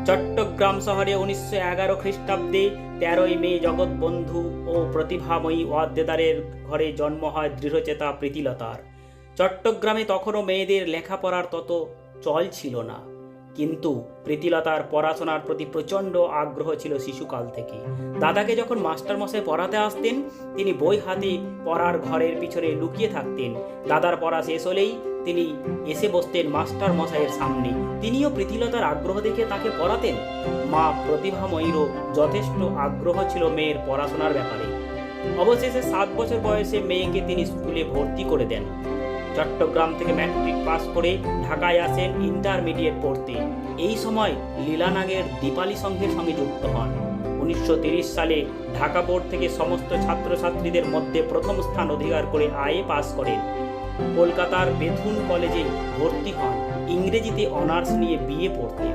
চট্টগ্রাম শহরে 1911 খ্রিস্টাব্দে 13ই মে জগৎবন্ধু ও প্রতিভাময়ী ওয়াদ্দেদারের ঘরে জন্ম হয় দৃঢ়চেতা প্রীতিলতার। চট্টগ্রামে তখনও মেয়েদের লেখাপড়ার তত চল ছিল না, কিন্তু প্রীতিলতার পড়াশোনার প্রতি প্রচণ্ড আগ্রহ ছিল শিশুকাল থেকে। দাদাকে যখন মাস্টারমশাই পড়াতে আসতেন, তিনি বই হাতে পড়ার ঘরের পিছনে লুকিয়ে থাকতেন। দাদার পড়া শেষ হলেই তিনি এসে বসতেন মাস্টার মশাইয়ের সামনে। তিনিও প্রীতিলতার আগ্রহ দেখে তাকে পড়াতেন। মা প্রতিভাময়ীরও যথেষ্ট আগ্রহ ছিল মেয়ের পড়াশোনার ব্যাপারে। অবশেষে 7 বছর বয়সে মেয়েকে তিনি স্কুলে ভর্তি করে দেন। চট্টগ্রাম থেকে ম্যাট্রিক পাস করে ঢাকায় আসেন ইন্টারমিডিয়েট পড়তে। এই সময় লীলানাগের দীপালি সংঘের সঙ্গে যুক্ত হন। 1930 সালে ঢাকা বোর্ড থেকে সমস্ত ছাত্রছাত্রীদের মধ্যে প্রথম স্থান অধিকার করে আইএ পাস করেন। কলকাতার বেথুন কলেজে ভর্তি হন। ইংরেজিতে অনার্স নিয়ে বিএ পড়তেন।